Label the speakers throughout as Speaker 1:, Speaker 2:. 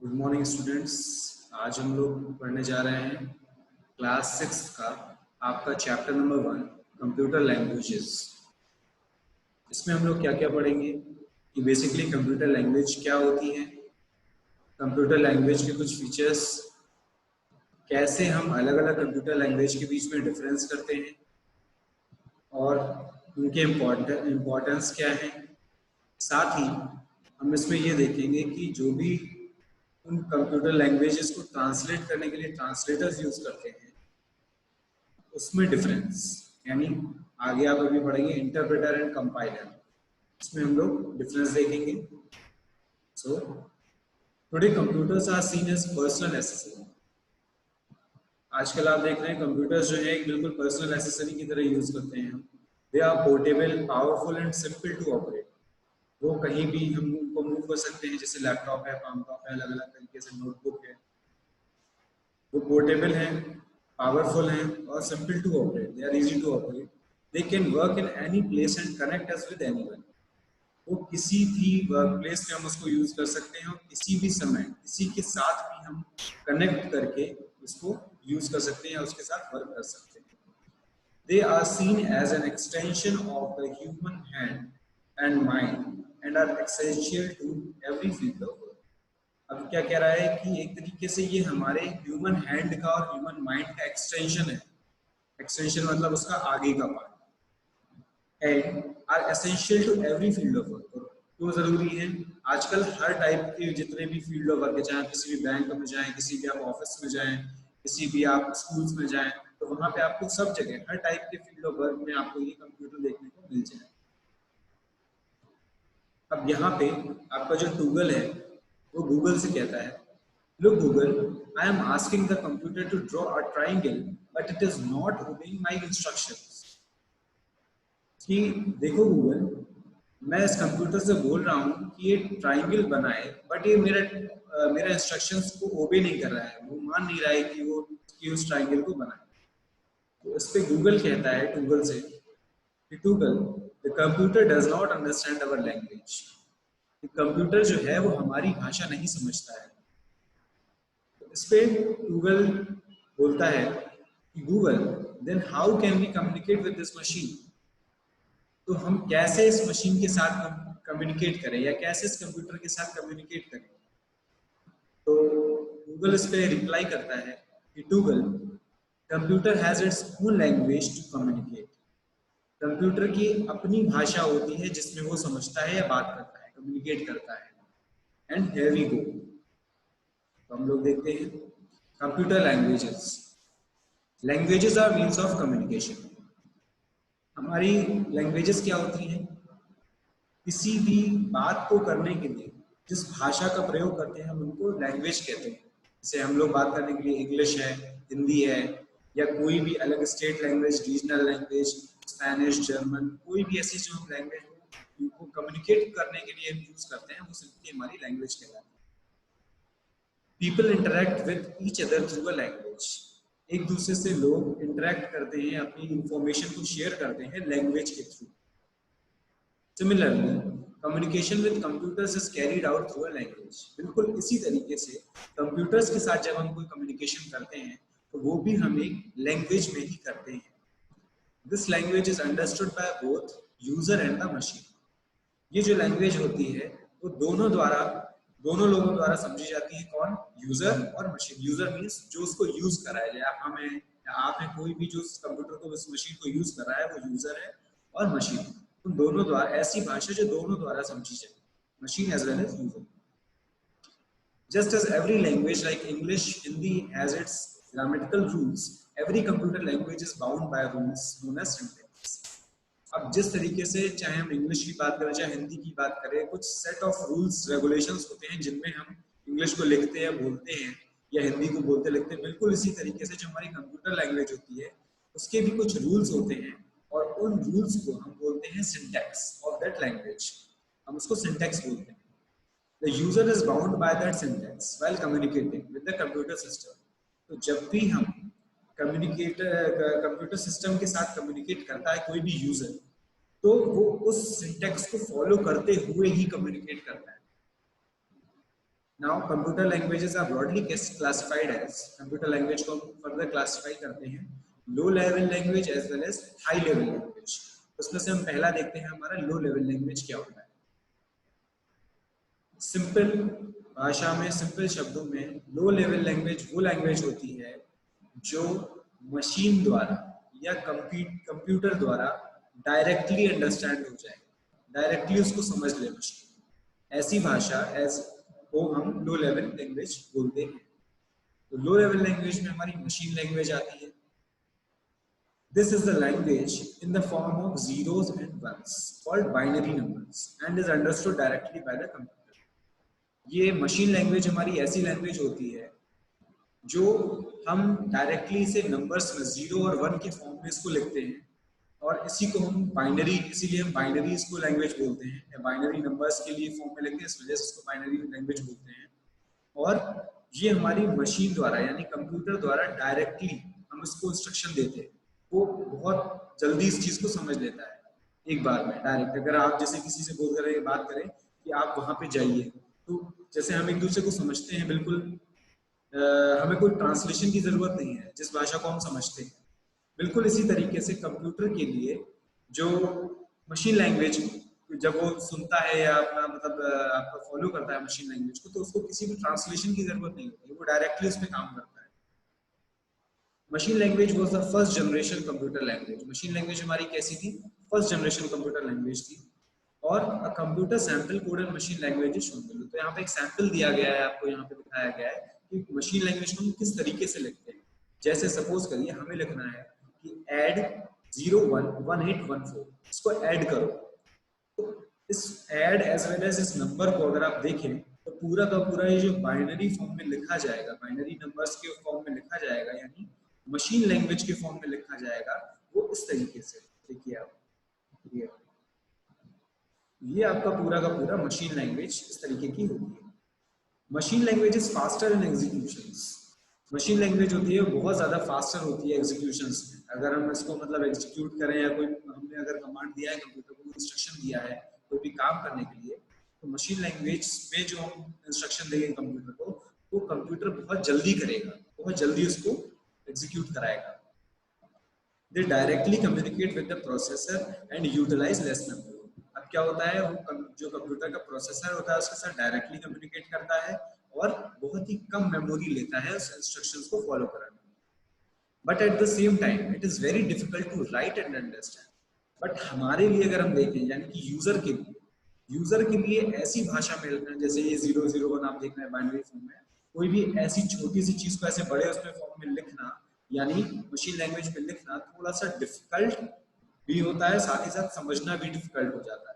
Speaker 1: Good morning students. आज हम लोग पढ़ने जा रहे हैं क्लास 6 का आपका चैप्टर नंबर 1 कंप्यूटर लैंग्वेजेस। इसमें हम लोग क्या क्या पढ़ेंगे कि बेसिकली कंप्यूटर लैंग्वेज क्या होती है, कंप्यूटर लैंग्वेज के कुछ फीचर्स, कैसे हम अलग अलग कंप्यूटर लैंग्वेज के बीच में डिफरेंस करते हैं और उनके इम्पोर्टेंस क्या है। साथ ही हम इसमें ये देखेंगे कि जो भी उन कंप्यूटर लैंग्वेजेस को ट्रांसलेट करने के लिए ट्रांसलेटर्स यूज करते हैं उसमें डिफरेंस, यानी आगे आप अभी पढ़ेंगे इंटरप्रेटर एंड कंपाइलर, इसमें हम लोग डिफरेंस देखेंगे। So today computers are seen as personal accessory. आजकल आप देख रहे हैं कंप्यूटर्स जो है एक बिल्कुल पर्सनल एसेसरी की तरह यूज करते हैं हम। They are portable, powerful and simple to operate. वो कहीं भी हम उनको मूव कर सकते हैं, जैसे लैपटॉप है, पैमटॉप है, अलग अलग तरीके से नोटबुक है। वो पोर्टेबल हैं, पावरफुल हैं और simple to operate. They are easy to operate. They can work in any place and connect us with anyone. वो किसी भी वर्क प्लेस पे हम उसको यूज कर सकते हैं और किसी भी समय किसी के साथ भी हम कनेक्ट करके उसको यूज कर सकते हैं या उसके साथ वर्क कर सकते हैं। They are seen as an extension of the human hand and mind and are essential to every field of work. अब क्या कह रहा है कि एक तरीके से ये हमारे ह्यूमन हैंड का और ह्यूमन माइंड का एक्सटेंशन है। एक्सटेंशन मतलब उसका आगे का part, and are essential to every field of work. क्यों जरूरी है? आजकल हर टाइप के जितने भी फील्ड ऑफ वर्क है, चाहे किसी भी बैंक में जाएं, किसी भी आप ऑफिस में जाएं, किसी भी आप स्कूल्स में जाएं, तो वहां पे आपको सब जगह हर टाइप के फील्ड ऑफ वर्क में आपको ये कंप्यूटर देखने को मिल जाए। अब यहाँ पे आपका जो गूगल है वो गूगल से कहता है, look Google, I am asking the computer to draw a triangle, but it is not obeying my instructions. कि देखो गूगल, मैं इस कंप्यूटर से बोल रहा हूँ कि ये ट्राइंगल बनाए, बट ये मेरा इंस्ट्रक्शंस को ओबे नहीं कर रहा है, वो मान नहीं रहा है कि उस ट्राइंगल को बनाए। तो इस पे गूगल कहता है गूगल से कि Google, the computer does not understand our language. Computer जो है वो हमारी भाषा नहीं समझता है। तो इस पे गूगल बोलता है कि Google, then how can we communicate with this machine. तो हम कैसे इस मशीन के साथ कम्युनिकेट करें या कैसे इस कंप्यूटर के साथ कम्युनिकेट करें। तो गूगल इस पे रिप्लाई करता है कि Google, computer has its own language to communicate. Computer की अपनी भाषा होती है जिसमें वो समझता है या बात करता है, कम्युनिकेट करता है। And here we go. तो हम लोग देखते हैं computer languages. Languages are means of communication. हमारी लैंग्वेजेस क्या होती हैं? किसी भी बात को करने के लिए जिस भाषा का प्रयोग करते हैं हम उनको लैंग्वेज कहते हैं। जैसे हम लोग बात करने के लिए इंग्लिश है, हिंदी है, या कोई भी अलग state language, regional language, Spanish, German, कोई भी ऐसी जो लैंग्वेज को कम्युनिकेट करने के लिए यूज करते हैं वो सिंपली हमारी लैंग्वेज कहलाती है। People interact with each other through a language. एक दूसरे से लोग इंटरेक्ट करते हैं, अपनी इंफॉर्मेशन को शेयर करते हैं लैंग्वेज के through. Similarly, communication with computers is carried out through a language. बिल्कुल इसी तरीके से कंप्यूटर्स के साथ जब हम कोई कम्युनिकेशन करते हैं तो वो भी हम एक लैंग्वेज में ही करते हैं। This language is understood by both user and the machine. ये जो लैंग्वेज होती है वो दोनों लोगों द्वारा समझी जाती है। कौन? यूजर और मशीन। यूजर मीन्स जो उसको यूज कर रहा है, या हम हैं या आप हैं, कोई भी जो उस कंप्यूटर को, उस मशीन को यूज कर रहा है वो यूजर है, और मशीन। उन दोनों द्वारा, ऐसी भाषा जो दोनों द्वारा समझी जाए, machine as well as user. Just as every language like English, Hindi has its grammatical rules, every computer language is bound by rules known as syntax. अब जिस तरीके से चाहे हम इंग्लिश की बात करें चाहे हिंदी की बात करें, कुछ सेट ऑफ रूल्स रेगुलेशंस होते हैं जिनमें हम इंग्लिश को लिखते हैं, बोलते हैं, या हिंदी को बोलते लिखते हैं। बिल्कुल इसी तरीके से जो हमारी कंप्यूटर लैंग्वेज होती है उसके भी कुछ रूल्स होते हैं, और उन रूल्स को हम बोलते हैं सिंटैक्स ऑफ दैट लैंग्वेज। हम उसको सिंटैक्स बोलते हैं। The user is bound by that syntax while communicating with the computer system. तो जब भी हम कंप्यूटर सिस्टम के साथ कम्युनिकेट करता है कोई भी यूजर, तो वो उस सिंटैक्स को फॉलो करते हुए ही कम्युनिकेट करता है। Now computer languages are broadly classified as, computer language को फर्दर क्लासिफाई करते हैं low level language as well as high level language. उसमें से हम पहला देखते हैं हमारा लो लेवल लैंग्वेज क्या होता है। सिंपल भाषा में, सिंपल शब्दों में, लो लेवल लैंग्वेज वो लैंग्वेज होती है जो मशीन द्वारा या कंप्यूटर द्वारा डायरेक्टली अंडरस्टैंड हो जाए, डायरेक्टली उसको समझ ले मशीन। ऐसी भाषा एज को हम लो लेवल लैंग्वेज बोलते हैं। तो लो लेवल लैंग्वेज में हमारी मशीन लैंग्वेज आती है। This is the language in the form of zeros and ones called binary numbers and is understood directly by the computer. ये मशीन लैंग्वेज हमारी ऐसी लैंग्वेज होती है जो हम डायरेक्टली इसे नंबर्स में जीरो और वन के फॉर्म में इसको लिखते हैं और इसी को हम बाइनरी, इसीलिए हम बाइनरी इसको लैंग्वेज बोलते हैं या बाइनरी नंबर्स के लिए फॉर्म में लिखते हैं, इस वजह से इसको बाइनरी लैंग्वेज बोलते हैं। और ये हमारी मशीन द्वारा यानी कंप्यूटर द्वारा डायरेक्टली हम इसको इंस्ट्रक्शन देते हैं, वो बहुत जल्दी इस चीज को समझ लेता है एक बार में डायरेक्ट। अगर आप जैसे किसी से बोल कर बात करें कि आप वहां पे जाइए, तो जैसे हम एक दूसरे को समझते हैं बिल्कुल, हमें कोई ट्रांसलेशन की जरूरत नहीं है जिस भाषा को हम समझते हैं। बिल्कुल इसी तरीके से कंप्यूटर के लिए जो मशीन लैंग्वेज जब वो सुनता है या अपना मतलब आपका फॉलो करता है मशीन लैंग्वेज को, तो उसको किसी भी ट्रांसलेशन की जरूरत नहीं होती, वो डायरेक्टली उस पर काम करता है। Machine language was the first generation computer language. Machine language हमारी कैसी थी? फर्स्ट जनरेशन कंप्यूटर लैंग्वेज थी। और a computer sample coded machine language is shown below. तो यहाँ पे एक सैंपल दिया गया है, आपको यहाँ पे दिखाया गया है कि मशीन लैंग्वेज को हम किस तरीके से लिखते हैं। जैसे सपोज करिए हमें लिखना है कि ऐड 011814, इसको ऐड करो। तो इस ऐड एज वेल एज इस नंबर को अगर आप देखें तो पूरा का पूरा ये जो बाइनरी फॉर्म में लिखा जाएगा, बाइनरी नंबर्स के फॉर्म में लिखा जाएगा, यानी मशीन लैंग्वेज के फॉर्म में लिखा जाएगा, वो इस तरीके से। देखिए आप, ये आपका पूरा का पूरा मशीन लैंग्वेज इस तरीके की होती है। Machine language is faster in executions. Machine language होती है बहुत ज्यादा फास्टर होती है एग्जीक्यूशंस में। अगर हम इसको मतलब एग्जीक्यूट करें या कोई हमने अगर कमांड दिया है कंप्यूटर को, इंस्ट्रक्शन दिया है कोई भी काम करने के लिए, तो मशीन लैंग्वेज में जो हम इंस्ट्रक्शन देंगे कंप्यूटर को, वो कंप्यूटर बहुत जल्दी करेगा, बहुत जल्दी उसको एग्जीक्यूट कराएगा। They directly communicate with the processor and utilize less memory. अब क्या होता है, वो जो कंप्यूटर का प्रोसेसर होता है उसके साथ डायरेक्टली कम्युनिकेट करता है और बहुत ही कम मेमोरी लेता है उस इंस्ट्रक्शंस को फॉलो करने में। But at the same time it is very difficult to write and understand. But हमारे लिए अगर हम देखें, यानी कि यूजर के लिए ऐसी भाषा में लिखना, जैसे ये 001 आप देख रहे हैं बाइनरी फॉर्म में, कोई भी ऐसी छोटी सी चीज को ऐसे बड़े उसमें फॉर्म में लिखना, यानी मशीन लैंग्वेज में लिखना, थोड़ा सा डिफिकल्ट भी होता है, साथ ही साथ समझना भी डिफिकल्ट हो जाता है।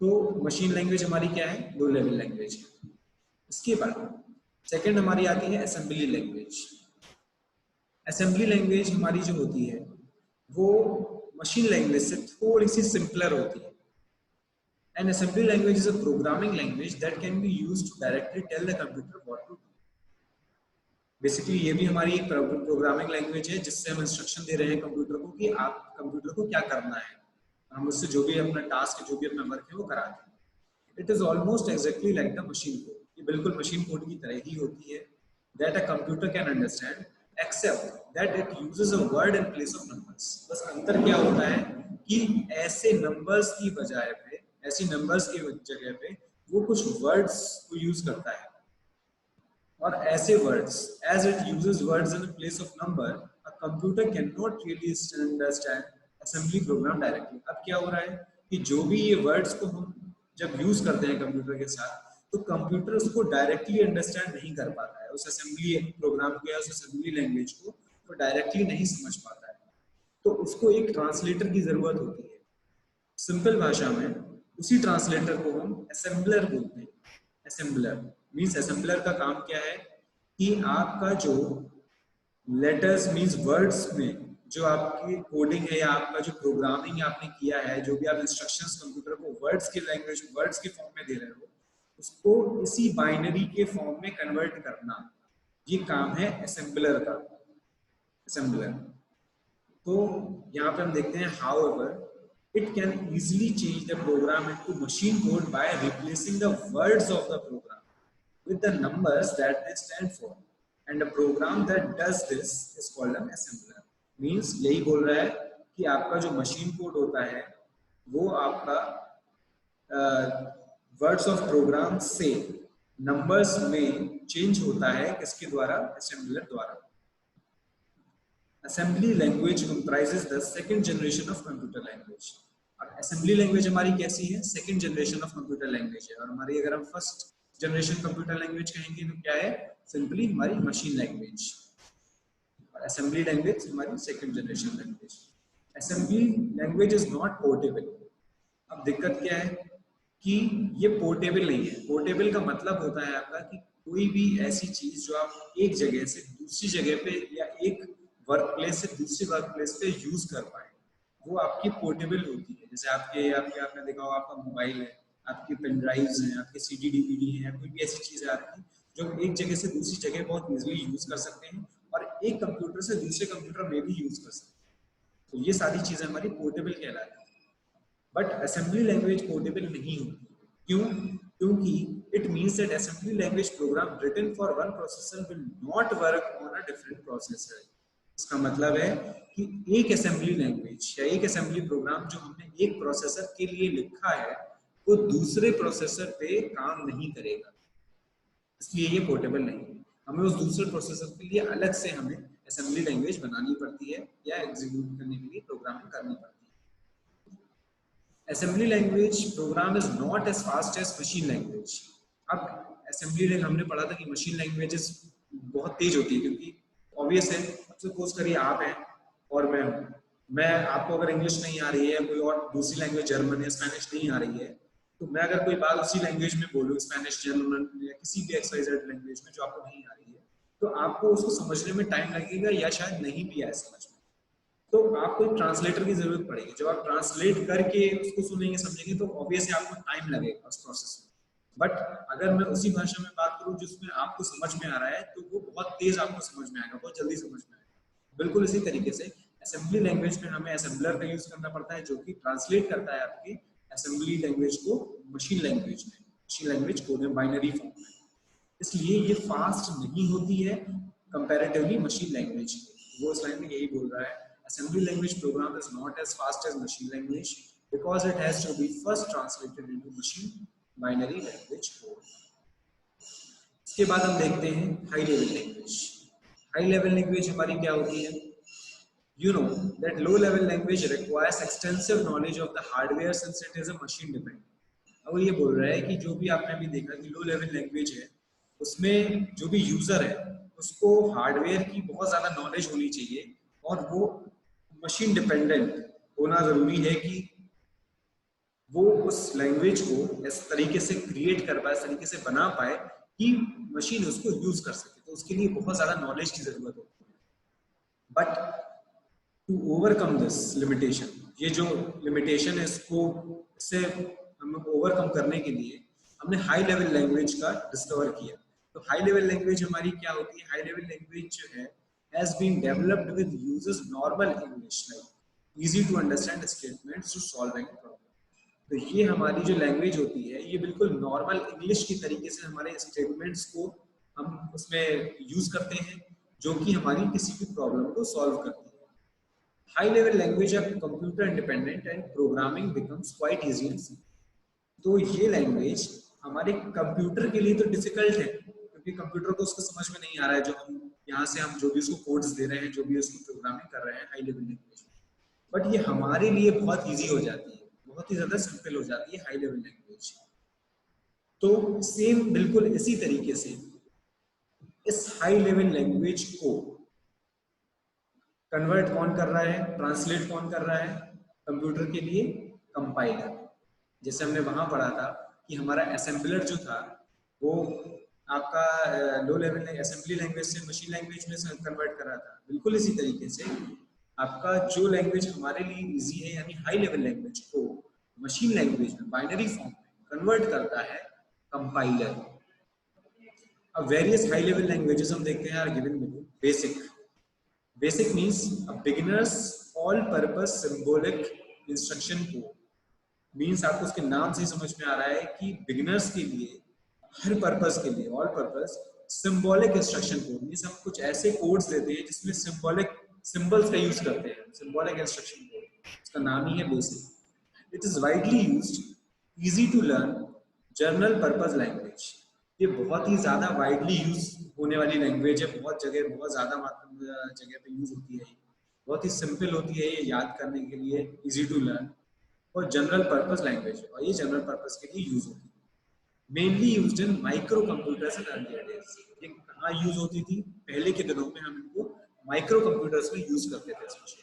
Speaker 1: तो मशीन लैंग्वेज हमारी क्या है? लो लेवल लैंग्वेज है। इसके बाद सेकंड हमारी आती है असेंबली लैंग्वेज। असेंबली लैंग्वेज हमारी जो होती है वो मशीन लैंग्वेज से थोड़ी सी सिंपलर होती है। An assembly language is a programming language that can be used to directly tell the computer what to do. Basically ये भी हमारी एक प्रोग्रामिंग लैंग्वेज है जिससे हम इंस्ट्रक्शन दे रहे हैं कंप्यूटर को कि आप कंप्यूटर को क्या करना है, हम उससे जो भी अपना टास्क, जो भी अपना वर्क है वो करा दें। It is almost exactly like the machine code. ये बिल्कुल मशीन कोड की तरह ही होती है। That a computer can understand except that it uses a word in place of numbers. बस अंतर क्या होता है कि ऐसे नंबर्स की बजाय पे, ऐसी नंबर्स की जगह पे वो कुछ वर्ड्स को यूज करता है। और ऐसे words, as it uses words in place of number, a computer cannot really understand assembly program directly. अब क्या हो रहा है कि जो भी ये वर्ड्स को हम जब यूज करते हैं कंप्यूटर के साथ, तो कंप्यूटर उसको डायरेक्टली अंडरस्टैंड नहीं कर पाता है, उस असेंबली प्रोग्राम को या उस असेंबली लैंग्वेज को वो डायरेक्टली नहीं समझ पाता है। तो उसको एक ट्रांसलेटर की जरूरत होती है। सिंपल भाषा में उसी ट्रांसलेटर को हम असेंबलर बोलते हैं। असेंबलर मीन्स, असेंबलर का काम क्या है कि आपका जो लेटर्स मीन्स वर्ड्स में जो आपकी कोडिंग है या आपका जो प्रोग्रामिंग आपने किया है, जो भी आप इंस्ट्रक्शंस कंप्यूटर को वर्ड्स की लैंग्वेज, वर्ड्स के फॉर्म में दे रहे हो, उसको इसी बाइनरी के फॉर्म में कन्वर्ट करना, ये काम है असेंबलर का। असेंबलर तो यहाँ पे हम देखते हैं, however it can easily change the program into machine code by replacing the words of the program. with the numbers that they stand for, and a program that does this is called an assembler. Means यही बोल रहा है कि आपका जो machine code होता है वो आपका वर्ड्स ऑफ प्रोग्राम से नंबर्स में चेंज होता है किसके द्वारा? असेंबलर द्वारा. Assembly language comprises the second generation of computer language. और असेंबली लैंग्वेज हमारी कैसी है? Second generation of computer language है. और हमारी अगर हम फर्स्ट जनरेशन कंप्यूटर लैंग्वेज कहेंगे तो क्या है? सिंपली हमारी मशीन लैंग्वेज. और असेंबली लैंग्वेज हमारी second generation language. Assembly language is not portable. अब दिक्कत क्या है कि ये पोर्टेबल नहीं है. पोर्टेबल का मतलब होता है आपका कि कोई भी ऐसी चीज जो आप एक जगह से दूसरी जगह पे या एक वर्क प्लेस से दूसरी वर्क प्लेस पे यूज कर पाए, वो आपकी पोर्टेबल होती है. जैसे आपने देखा होगा आपका मोबाइल है, आपकी पेन ड्राइव्स हैं, आपके CD DVD हैं, कोई भी ऐसी चीजें आती हैं जो एक जगह से दूसरी जगह बहुत इजीली यूज कर सकते हैं और एक कंप्यूटर से दूसरे कंप्यूटर में भी यूज कर सकते हैं. तो ये सारी चीजें हमारी पोर्टेबल कहलाती है. बट असेंबली लैंग्वेज पोर्टेबल नहीं होती. क्यों? क्योंकि it means that assembly language program written for one processor will not work on a different processor. इसका मतलब है कि एक असेंबली लैंग्वेज या एक असेंबली प्रोग्राम जो हमने एक प्रोसेसर के लिए लिखा है वो दूसरे प्रोसेसर पे काम नहीं करेगा. इसलिए ये पोर्टेबल नहीं है. हमें उस दूसरे प्रोसेसर के लिए अलग से हमें असेंबली लैंग्वेज बनानी पड़ती है या एग्जीक्यूट करने के लिए प्रोग्रामिंग करनी पड़ती है. Assembly language program is not as fast as machine language. अब असेंबली लैंग्वेज हमने पढ़ा था कि मशीन लैंग्वेजेस बहुत तेज होती है, क्योंकि ऑब्वियस है. सपोज करिए आप हैं और मैं आपको अगर इंग्लिश नहीं आ रही है, कोई और दूसरी लैंग्वेज जर्मन या स्पेनिश नहीं आ रही है, तो मैं अगर कोई बात उसी लैंग्वेज में बोलूँ, स्पेनिश, जर्मन या किसी भी XYZ लैंग्वेज में जो आपको नहीं आ रही है, तो आपको उसको समझने में टाइम लगेगा या शायद नहीं भी आए समझ में. तो आपको एक ट्रांसलेटर की जरूरत पड़ेगी. जब आप ट्रांसलेट करके उसको सुनेंगे समझेंगे तो ऑब्वियसली आपको टाइम लगेगा उस प्रोसेस में. बट अगर मैं उसी भाषा में बात करूं जिसमें आपको समझ में आ रहा है तो वो बहुत तेज आपको समझ में आएगा, बहुत जल्दी समझ में आएगा. बिल्कुल इसी तरीके से असेंबली लैंग्वेज में हमें असेंबलर का यूज करना पड़ता है जो कि ट्रांसलेट करता है आपकी असेंबली लैंग्वेज को मशीन लैंग्वेज में, मशीन लैंग्वेज कोड में, बाइनरी फॉर्म में. इसलिए ये फास्ट नहीं होती है कंपैरेटिवली मशीन लैंग्वेज. वो इस लाइन में यही बोल रहा है, assembly language program is not as fast as machine language because it has to be first translated into machine binary language code. इसके बाद हम देखते हैं high level language. High level language हमारी क्या होती है? You know that low level language requires extensive knowledge of the hardware since it is a machine dependent. अब ये बोल रहा है कि जो भी आपने अभी देखा कि लो लेवल लैंग्वेज है उसमें जो भी यूजर है उसको हार्डवेयर की बहुत ज्यादा नॉलेज होनी चाहिए और वो मशीन डिपेंडेंट होना जरूरी है कि वो उस लैंग्वेज को इस तरीके से क्रिएट कर पाए, इस तरीके से बना पाए कि मशीन उसको यूज कर सके. तो उसके लिए बहुत ज्यादा नॉलेज की जरूरत होती है. But to overcome this limitation, ये जो लिमिटेशन है इससे हमें ओवरकम करने के लिए हमने हाई लेवल लैंग्वेज का डिस्कवर किया. तो हाई लेवल लैंग्वेज हमारी क्या होती है? हाई लेवल लैंग्वेज जो है has been developed with users normal English, like easy to understand statements to solve any problem. तो ये हमारी जो लैंग्वेज होती है ये बिल्कुल नॉर्मल इंग्लिश की तरीके से हमारे स्टेटमेंट्स को हम उसमें यूज करते हैं जो कि हमारी किसी भी प्रॉब्लम को सॉल्व करती है. High level language are computer independent and programming becomes quite easy. तो ये लैंग्वेज हमारे कंप्यूटर के लिए तो डिफिकल्ट है क्योंकि कंप्यूटर को उसको समझ में नहीं आ रहा है, जो हम यहाँ से हम जो भी उसको कोड्स दे रहे हैं, जो भी उसको प्रोग्रामिंग कर रहे हैं हाई लेवल लैंग्वेज. बट ये हमारे लिए बहुत इजी हो जाती है, बहुत ही ज्यादा सिंपल हो जाती है हाई लेवल लैंग्वेज. तो सेम बिल्कुल इसी तरीके से इस हाई लेवल लैंग्वेज को कन्वर्ट कौन कर रहा है, ट्रांसलेट कौन कर रहा है कंप्यूटर के लिए? कंपाइलर. जैसे हमने वहां पढ़ा था कि हमारा असेंबलर जो था वो आपका लो लेवल असेंबली लैंग्वेज से मशीन लैंग्वेज में कन्वर्ट कर रहा था. बिल्कुल इसी तरीके से आपका जो लैंग्वेज हमारे लिए इजी है यानी हाई लेवल लैंग्वेज को मशीन लैंग्वेज में बाइनरी फॉर्म में कन्वर्ट करता है कंपाइलर. अब वेरियस हाई लेवल लैंग्वेजेस हम देखते हैं are given below. Basic means a beginners all purpose symbolic instruction code. Means आपको उसके नाम से समझ में आ रहा है कि बिगिनर्स के लिए हर पर्पस के लिए, all purpose symbolic instruction code means हम कुछ ऐसे कोड्स देते हैं जिसमें सिंबॉलिक सिंबल्स का यूज करते हैं, सिंबॉलिक इंस्ट्रक्शन कोड, उसका नाम ही है basic. It is widely used, easy to learn, general purpose language. ये बहुत ही ज्यादा वाइडली यूज होने वाली लैंग्वेज है, बहुत जगह बहुत ज्यादा जगह पे यूज होती है। बहुत ही सिंपल होती है ये याद करने के लिए, इजी टू लर्न, और जनरल पर्पस लैंग्वेज, और ये जनरल पर्पस के लिए यूज होती है। Mainly used in micro computers in earlier days. ये कहाँ यूज होती थी? पहले के दिनों में हम इनको माइक्रो कंप्यूटर्स में यूज करते थे स्पेशली।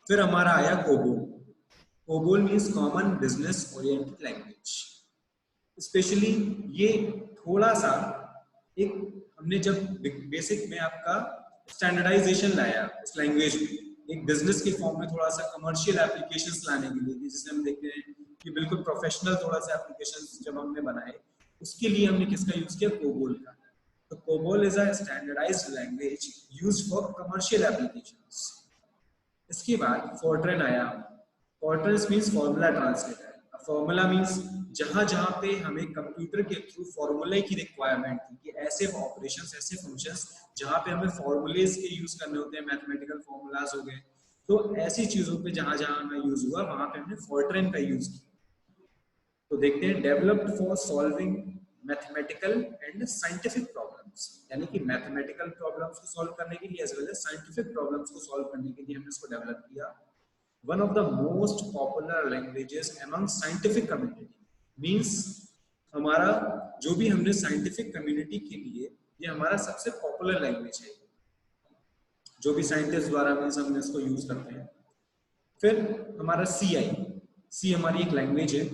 Speaker 1: फिर हमारा आया COBOL. COBOL means common business oriented language. Specially ये थोड़ा सा एक, हमने जब बेसिक में आपका स्टैंडर्डाइजेशन लाया इस लैंग्वेज में, एक बिजनेस के फॉर्म में थोड़ा सा कमर्शियल एप्लीकेशंस लाने के लिए, जिसे हम देखते हैं कि बिल्कुल प्रोफेशनल थोड़ा सा एप्लीकेशंस जब हमने बनाए, उसके लिए हमने किसका यूज किया? कोबोल का। तो COBOL is a standardised language used for commercial applications. इसके बाद फोर्ट्रन आया। FORTRAN means formula translator. Formula means जहां जहां पे हमें कंप्यूटर के थ्रू फॉर्मूले की रिक्वायरमेंट थी कि ऐसे ऑपरेशंस, ऐसे फंक्शंस जहां पे हमें फॉर्मूलेज के यूज करने होते हैं, मैथमेटिकल फॉर्मूलाज हो गए, तो ऐसी चीजों पे जहां जहां हमें यूज हुआ वहां पे हमने फोर्ट्रन का यूज किया। तो देखते हैं, developed for solving mathematical and scientific problems, यानी कि मैथमेटिकल प्रॉब्लम्स को सॉल्व करने के लिए as well as scientific problems को सॉल्व करने के लिए हमने इसको डेवलप किया। One of the most popular languages among scientific community, means हमारा जो भी हमने साइंटिफिक कम्युनिटी के लिए, ये हमारा सबसे पॉपुलर लैंग्वेज है, जो भी साइंटिस्ट द्वारा मींस हम इसको यूज करते हैं। फिर हमारा सी आई, सी हमारी एक लैंग्वेज है।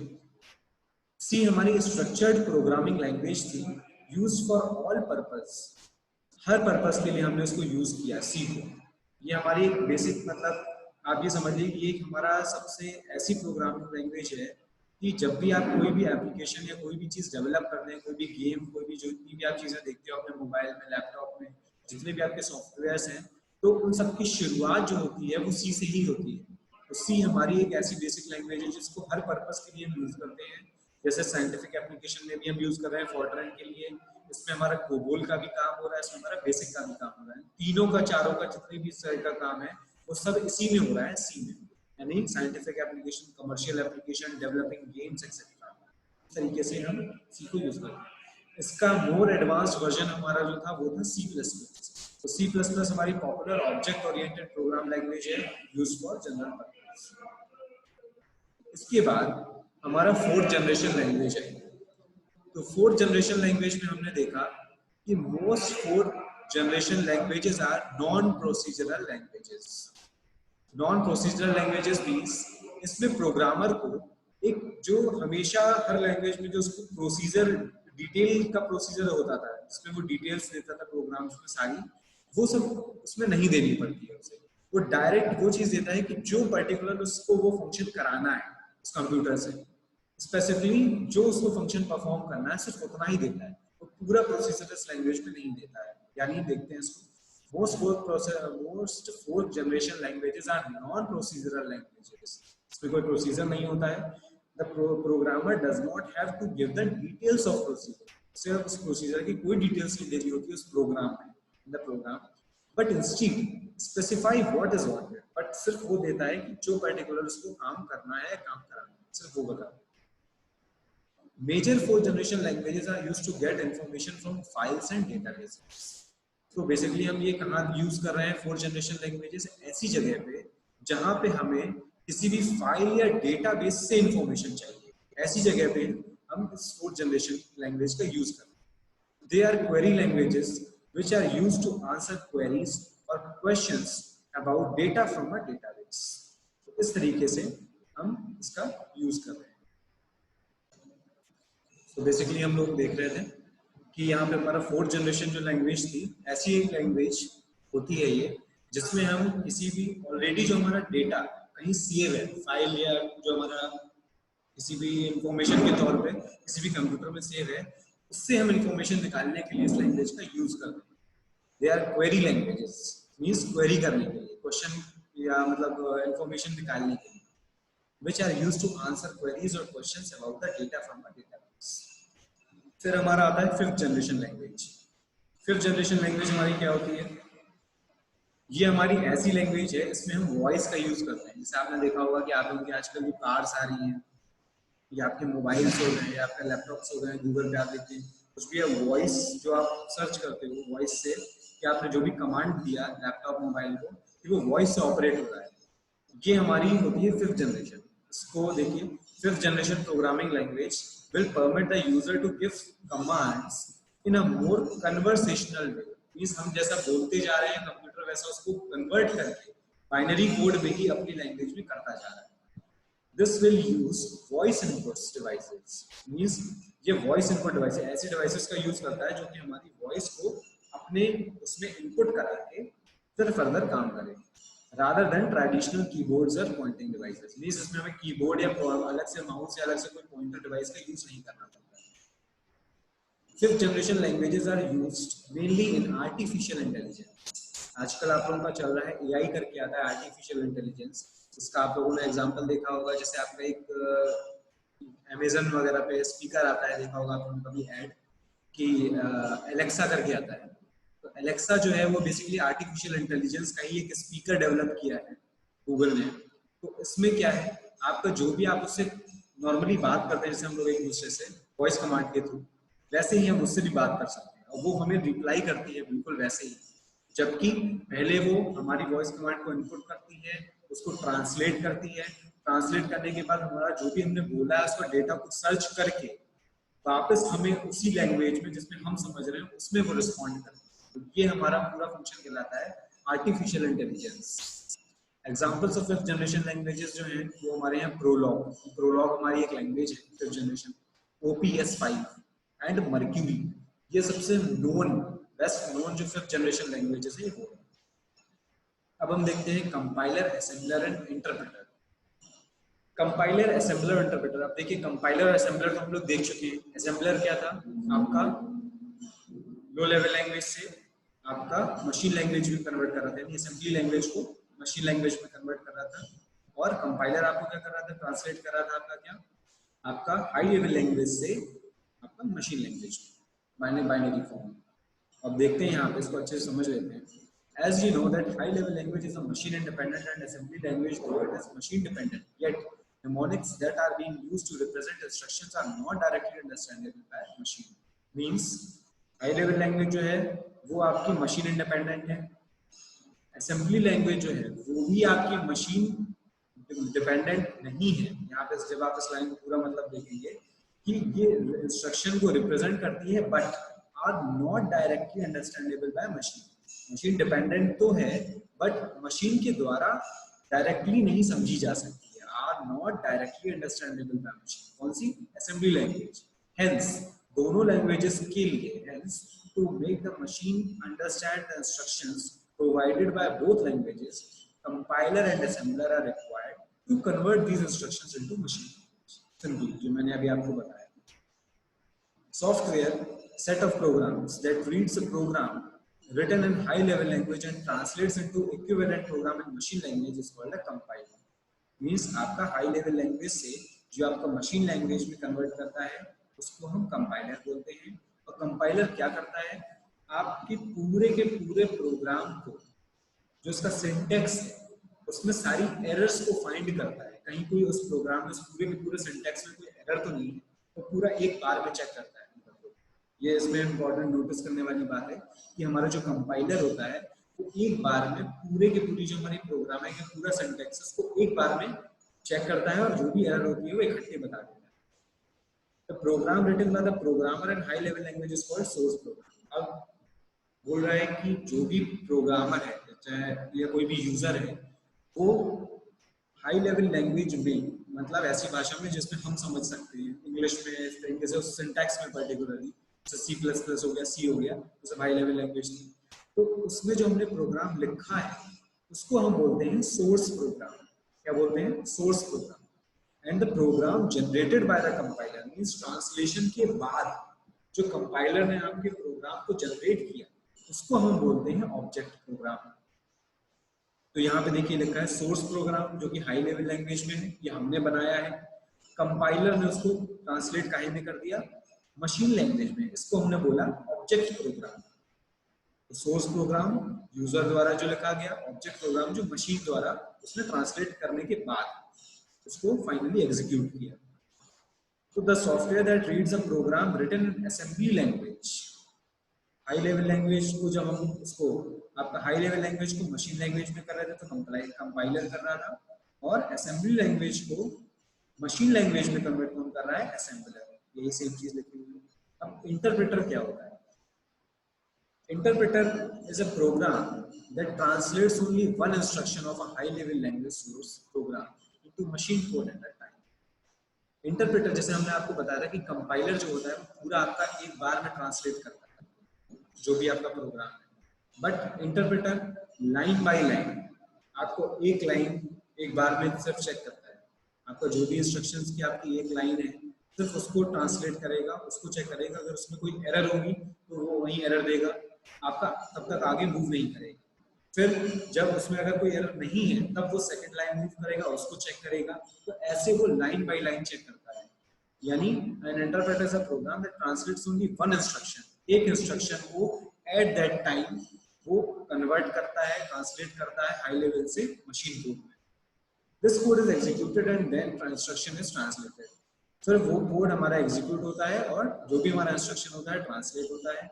Speaker 1: सी हमारी स्ट्रक्चर्ड प्रोग्रामिंग लैंग्वेज थी, use for all purpose, her purpose के लिए हमने उसको यूज किया सी को। ये हमारी एक बेसिक, मतलब आप ये समझिए कि ये हमारा सबसे ऐसी प्रोग्रामिंग लैंग्वेज है कि जब भी आप कोई भी एप्लीकेशन या कोई भी चीज डेवलप करते हैं, कोई भी गेम, कोई भी जितनी भी आप चीजें देखते हो अपने मोबाइल में, लैपटॉप में, जितने भी आपके सॉफ्टवेयर्स हैं, तो उन सबकी शुरुआत जो होती है वो सी से ही होती है। तो सी हमारी एक ऐसी बेसिक लैंग्वेज है जिसको हर पर्पस के लिए हम यूज करते हैं। जैसे साइंटिफिक एप्लीकेशन में भी हम यूज कर रहे हैं फोर्ट्रन के लिए, इसमें हमारा कोबोल का भी काम हो रहा है, इसमें हमारा बेसिक का भी काम हो रहा है। तीनों का, चारों का, जितने भी इस तरह का काम है वो सब इसी में हो रहा है, सी में, यानी scientific application, commercial application, developing games etcetera. इस तरीके से हम सी को यूज करते हैं। इसका मोर एडवांस्ड वर्जन हमारा जो था वो था सी प्लस प्लस। तो सी प्लस प्लस हमारी popular object oriented program language है, यूज फॉर जनरल पर्पस। इसके बाद हमारा फोर्थ जनरेशन लैंग्वेज है। तो फोर्थ जनरेशन लैंग्वेज में हमने देखा कि most fourth generation languages are non procedural languages. Non procedural languages means इसमें प्रोग्रामर को एक, जो हमेशा हर लैंग्वेज में जो उसको प्रोसीजर, डिटेल का प्रोसीजर होता था, जिसमें वो डिटेल्स देता था प्रोग्राम्स में सारी, वो सब उसमें नहीं देनी पड़ती है उसे। वो डायरेक्ट वो चीज देता है कि जो पर्टिकुलर उसको वो फंक्शन कराना है उस कंप्यूटर से, स्पेसिफिकली जो उसको फंक्शन परफॉर्म करना है सिर्फ उतना ही देता है, वो पूरा प्रोसीजर इस लैंग्वेज में नहीं देता है। यानी देखते हैं इसको, most fourth generation languages are non procedural languages. इसमें कोई प्रोसीजर नहीं होता है। The programmer does not have to give the details of procedure, सिर्फ उस प्रोसीजर की कोई डिटेल्स नहीं देनी होती है उस प्रोग्राम में, in the program, but instead specify what is wanted, but सिर्फ वो देता है कि जो पर्टिकुलर उसको काम करना है, काम कराना है, सिर्फ वो बताता है। Major fourth generation languages are used to get information from files and databases. तो बेसिकली हम ये कहाँ यूज कर रहे हैं फोर्थ जनरेशन लैंग्वेजेस? ऐसी जगह पे जहाँ पे हमें किसी भी फाइल या डेटाबेस से इंफॉर्मेशन चाहिए, ऐसी जगह पे हम इस फोर्थ जनरेशन लैंग्वेज का यूज करते हैं। They are query languages which are used to answer queries or questions about data from a database. तो इस तरीके से हम इसका यूज कर रहे हैं। तो बेसिकली हम लोग देख रहे थे कि यहाँ पे हमारा फोर्थ जनरेशन जो लैंग्वेज थी, ऐसी एक लैंग्वेज होती है ये, जिसमें हम किसी भी ऑलरेडी जो हमारा डेटा कहीं सेव है, फाइल या जो हमारा किसी भी इंफॉर्मेशन के तौर पे किसी भी कंप्यूटर में सेव है, उससे हम इंफॉर्मेशन निकालने के लिए इस लैंग्वेज का यूज करते हैं। They are query languages, means query करने के लिए, क्वेश्चन या मतलब इंफॉर्मेशन निकालने के लिए, which are used to answer queries or questions about the data from a database. फिर हमारा आता है fifth generation language. Fifth generation language हमारी क्या होती है? ये हमारी ऐसी लैंग्वेज है इसमें हम वॉइस का यूज करते हैं। जैसे आपने देखा होगा कि आप लोगों के आजकल जो कार्स आ रही हैं, या आपके मोबाइल्स हो गए, या आपके लैपटॉप्स हो गए, गूगल पे आप देखते हैं कुछ भी है, वॉइस जो आप सर्च करते हो वॉइस से, कि आपने जो भी कमांड दिया लैपटॉप मोबाइल को, कि वो वॉइस से ऑपरेट हो रहा है। ये हमारी होती है फिफ्थ जनरेशन। इसको देखिए, fifth generation programming language will permit the user to give commands in a more conversational way. Means हम जैसा बोलते जा रहे हैं कंप्यूटर वैसा उसको कन्वर्ट करके बाइनरी कोड में ही अपनी लैंग्वेज में करता जा रहा है। This will use voice input devices. Means ये voice input devices ऐसे devices का use करता है जो कि हमारी voice को अपने उसमें input करा के फिर further काम करे, rather than traditional keyboards or pointing devices. Means इसमें हमें keyboard या अलग से mouse या अलग से कोई pointer device का use नहीं करना पड़ता है। Fifth generation languages are used mainly in artificial intelligence. आजकल आप लोगों का चल रहा है एआई करके आता है, आर्टिफिशियल इंटेलिजेंस। इसका आप लोगों ने एग्जांपल देखा होगा, जैसे आपका एक अमेजन वगैरह पे स्पीकर आता है, देखा होगा आपने कभी ऐड कि एलेक्सा करके आता है। तो एलेक्सा जो है वो बेसिकली आर्टिफिशियल इंटेलिजेंस का ही एक स्पीकर डेवलप किया है गूगल ने। तो इसमें क्या है, आपका जो भी आप उससे नॉर्मली बात करते हैं, जैसे हम लोग एक दूसरे से वॉइस कमांड के थ्रू, वैसे ही हम उससे भी बात कर सकते हैं और वो हमें रिप्लाई करती है बिल्कुल वैसे ही। जबकि पहले वो हमारी वॉइस कमांड को इनपुट करती है, उसको ट्रांसलेट करती है, ट्रांसलेट करने के बाद हमारा जो भी हमने बोला है उसका डेटा को सर्च करके वापस हमें उसी लैंग्वेज में जिसमें हम समझ रहे हैं उसमें वो रिस्पॉन्ड करती है। तो ये हमारा पूरा फंक्शन कहलाता है artificial intelligence. Examples of fifth generation languages जो हैं वो हमारे यहाँ प्रोलॉग। प्रोलॉग हमारी एक लैंग्वेज है fifth generation. OPS5 and mercury, ये सबसे नोन बेस्ट नोन जो फिफ्थ जनरेशन लैंग्वेजेस है वो। अब हम देखते हैं compiler, assembler and interpreter. Compiler, assembler, interpreter. अब देखिए कंपाइलर असेंबलर तो हम लोग देख चुके हैं। असेंबलर क्या था आपका, लो लेवल लैंग्वेज से आपका मशीन लैंग्वेज में कन्वर्ट कर रहा था, यानी असेंबली लैंग्वेज को मशीन लैंग्वेज में कन्वर्ट कर रहा था। और कंपाइलर आपको क्या कर रहा था, ट्रांसलेट कर रहा था आपका क्या, आपका हाई लेवल लैंग्वेज से आपका मशीन लैंग्वेज में बाइनरी फॉर्म। अब देखते हैं यहाँ पे, इसको अच्छे से समझ लेते हैं। As you know that high level language is a machine independent and assembly language though it is machine dependent, yet mnemonics that are being used to represent instructions are not directly understandable by machine. Means high level language जो है वो आपकी machine independent है, assembly language जो है वो भी आपकी machine डिपेंडेंट नहीं है। यहाँ पे जब आप इस लाइन को पूरा मतलब देखेंगे कि ये इंस्ट्रक्शन को रिप्रेजेंट करती है but are not directly understandable by machine. Machine dependent तो है बट मशीन के द्वारा डायरेक्टली नहीं समझी जा सकती है, are not directly understandable by machine. कौन सी, असेंबली लैंग्वेज। हेंस दोनों लैंग्वेजेस के लिए, hence to make the machine understand the instructions provided by both languages, compiler and assembler are required to convert these instructions into machine language. Simply, जो मैंने अभी आपको बताया। Software set of programs that reads a program written in high level language and translates into equivalent program in machine language is called a compiler. Means आपका high level language से जो आपका machine language में convert करता है उसको हम compiler बोलते हैं। और compiler क्या करता है, आपके पूरे के पूरे प्रोग्राम को जो इसका सिंटेक्स है उसमें सारी एरर्स को फाइंड करता है। कहीं कोई उस प्रोग्राम में उस पूरे के पूरे सिंटेक्स में कोई एरर तो नहीं है, तो पूरा एक बार में चेक करता है। ये इसमें इंपॉर्टेंट नोटिस करने वाली बात है कि हमारा जो कंपाइलर होता है वो एक बार में पूरे के पूरी जो हमारी प्रोग्राम है पूरा सिंटेक्स उसको एक बार में चेक करता है और जो भी एरर होती है वो इकट्ठे बता देता है। The program written by the programmer in high level language is called source program. अब बोल रहा है कि जो भी प्रोग्रामर है चाहे या कोई भी यूजर है वो हाई लेवल लैंग्वेज में, मतलब ऐसी भाषा में जिसमें हम समझ सकते हैं, इंग्लिश में इस तरीके से उस सिंटैक्स में पर्टिकुलरली, जैसे C++ हो गया, सी हो गया, तो सब हाई लेवल लैंग्वेज थी। तो उसमें जो हमने प्रोग्राम लिखा है उसको हम बोलते हैं सोर्स प्रोग्राम। क्या बोलते हैं, source program. And the program generated by the compiler, means translation के बाद जो कंपाइलर ने आपके प्रोग्राम को जनरेट किया उसको हम बोलते हैं ऑब्जेक्ट प्रोग्राम। तो यहाँ पे देखिए लिखा है सोर्स प्रोग्राम जो कि हाई लेवल लैंग्वेज में है, ये हमने बनाया है। कंपाइलर ने उसको ट्रांसलेट काहे में कर दिया, मशीन लैंग्वेज में इसको हमने बोला ऑब्जेक्ट प्रोग्राम। तो सोर्स प्रोग्राम यूजर द्वारा जो लिखा गया, ऑब्जेक्ट प्रोग्राम जो मशीन द्वारा उसने ट्रांसलेट करने के बाद उसको फाइनली एग्जीक्यूट किया। तो the software that reads a program written in assembly language, high level language को जब हम उसको आपका हाई लेवल लैंग्वेज को मशीन लैंग्वेज में कर रहे थे तो कंपाइलर कर रहा था, और असेंबली लैंग्वेज को मशीन लैंग्वेज में कन्वर्ट कौन कर रहा है, असेंबलर। यही सेम चीज लिखी हुई है। अब इंटरप्रेटर क्या होता है? Interpreter is a program that translates only one instruction of a high-level language source program into machine code at a time. Interpreter जैसे हमने आपको बताया था कि कंपाइलर जो होता है वो पूरा आपका एक बार में ट्रांसलेट करता है जो भी आपका प्रोग्राम है, but interpreter line by line आपको एक लाइन एक बार में सिर्फ चेक करता है। आपका जो भी इंस्ट्रक्शंस की आपकी एक लाइन है सिर्फ उसको ट्रांसलेट करेगा, उसको चेक करेगा, अगर उसमें कोई एरर होगी तो वो वहीं एरर देगा, आपका तब तक आगे मूव नहीं करेगा। फिर जब उसमें अगर कोई एरर नहीं है तब वो सेकंड लाइन मूव करेगा, उसको चेक करेगा। तो ऐसे वो लाइन बाय लाइन चेक करता है। यानी an interpreter is a program that translates only one instruction, एक इंस्ट्रक्शन को एट दैट टाइम वो कन्वर्ट करता है, ट्रांसलेट करता है हाई लेवल से मशीन कोड में। This code is executed and then instruction is translated. फिर वो कोड हमारा एग्जीक्यूट होता है और जो भी हमारा इंस्ट्रक्शन होता है ट्रांसलेट होता है।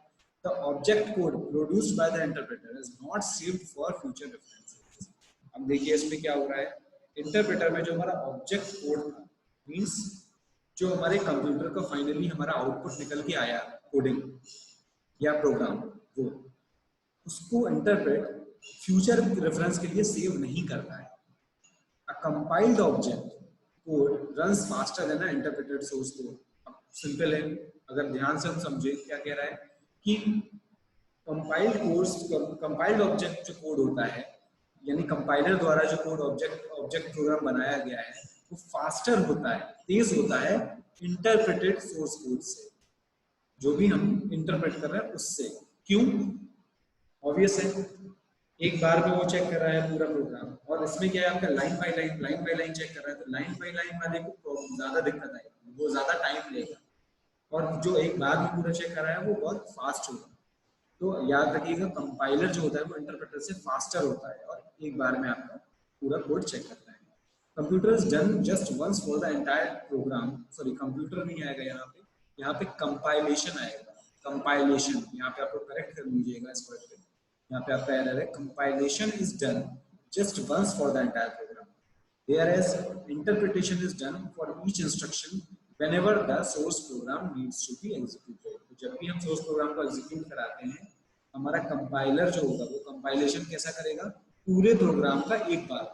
Speaker 1: The object code produced by the interpreter is not saved for future references. अब देखिए इसमें क्या हो रहा है, इंटरप्रेटर में जो हमारा ऑब्जेक्ट कोड था, मींस जो हमारे कंप्यूटर को फाइनली हमारा आउटपुट निकल के आया कोडिंग या प्रोग्राम, वो उसको इंटरप्रेट फ्यूचर रेफरेंस के लिए सेव नहीं करता है। A compiled object code runs faster than an interpreted source code. अब सिंपल है, अगर ध्यान से हम समझे क्या कह रहा है कि कंपाइल्ड ऑब्जेक्ट जो कोड होता है, यानी कंपाइलर द्वारा जो कोड ऑब्जेक्ट प्रोग्राम बनाया गया है वो फास्टर होता है, तेज होता है इंटरप्रेटेड सोर्स कोड से, जो भी हम इंटरप्रेट कर रहे हैं उससे। क्यों? ऑब्वियस है, एक बार में वो चेक कर रहा है पूरा प्रोग्राम, और इसमें क्या है आपका लाइन बाय लाइन चेक कर रहा है, तो लाइन बाय लाइन वाले को ज्यादा दिक्कत आएगी, वो ज्यादा टाइम लेगा, और जो एक बार में पूरा चेक कर रहा है वो बहुत फास्ट होगा। तो याद रखिएगा कंपाइलर जो होता है वो इंटरप्रेटर से फास्टर होता है और एक बार में आपका पूरा कोड चेक करता है। Computer is done just once for the entire program, sorry computer नहीं आएगा यहाँ पे कंपाइलेशन आएगा। कंपाइलेशन यहाँ पे आपको करेक्ट कर लीजिएगा इस वर्ड पे, यहाँ पे आपका एरर है, compilation is done just once for the entire program, whereas interpretation is done for each instruction whenever the source program needs to be executed। तो जब भी हम सोर्स प्रोग्राम को एग्जीक्यूट कराते हैं, हमारा कंपाइलर जो होगा वो कंपाइलेशन कैसा करेगा, पूरे प्रोग्राम का एक बार,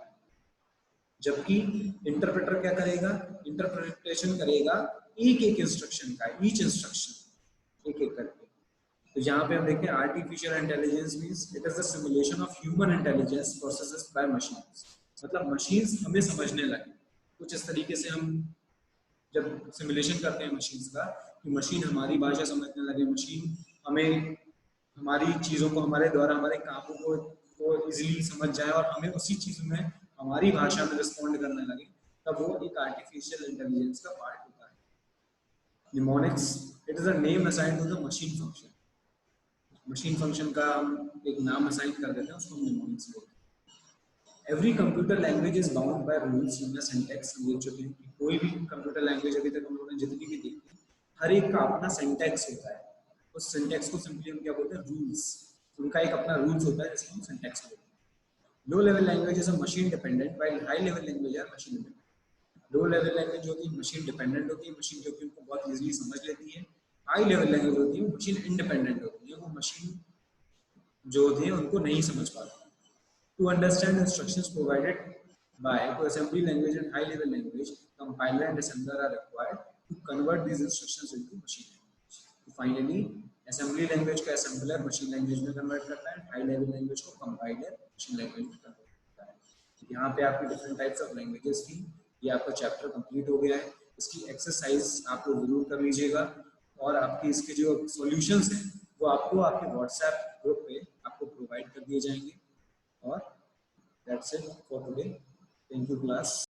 Speaker 1: जबकि इंटरप्रेटर क्या करेगा, इंटरप्रिटेशन करेगा एक एक इंस्ट्रक्शन का, ईच इंस्ट्रक्शन एक एक करके। तो यहाँ पे हम देखते हैं artificial intelligence means it is the simulation of human intelligence processed bye machines. मतलब मशीन्स हमें समझने लगे कुछ इस तरीके से, हम जब सिमुलेशन करते हैं मशीन्स का कि मशीन हमारी भाषा समझने लगे, मशीन हमें हमारी चीज़ों को हमारे द्वारा हमारे कामों को इजीली समझ जाए और हमें उसी चीज़ में हमारी भाषा में रिस्पॉन्ड करने लगे, तब वो एक आर्टिफिशियल इंटेलिजेंस का पार्ट होता है। Mnemonics it is a name assigned to the machine function. Machine function का हम एक नाम असाइन कर देते हैं, उसको हम निमोनिक्स बोलते हैं। Every computer language is bound by rules in the syntax. हम देख चुके हैं कि कोई भी कंप्यूटर लैंग्वेज अभी तक हम लोगों ने जितनी भी देखी, हर एक का अपना सिंटैक्स होता है। उस सिंटैक्स को सिंपली हम क्या बोलते हैं, रूल्स। उनका एक अपना रूल्स होता है जिसको हम सिंटैक्स बोलते हैं। Low level languages are machine dependent while high level language are machine dependent. Low level language जो होती है मशीन डिपेंडेंट होती है, मशीन जो कि उनको बहुत इजीली समझ लेती है। हाई लेवल लैंग्वेज होती है वो मशीन इंडिपेंडेंट होती है, वो मशीन जो होती है उनको नहीं समझ पाती। To understand instructions provided by to assembly language and high level language, compiler and assembler are required to convert these instructions into machine language. तो finally assembly language का assembler machine language में convert करता है, high level language को compiler machine language में convert करता है। यहाँ पे आपकी different types of languages थी। ये आपका chapter complete हो गया है। इसकी exercise आप लोग जरूर कर लीजिएगा, और आपकी इसके जो solutions हैं वो आपको आपके WhatsApp ग्रुप पे आपको प्रोवाइड कर दिए जाएंगे। और that's it for today. Thank you class.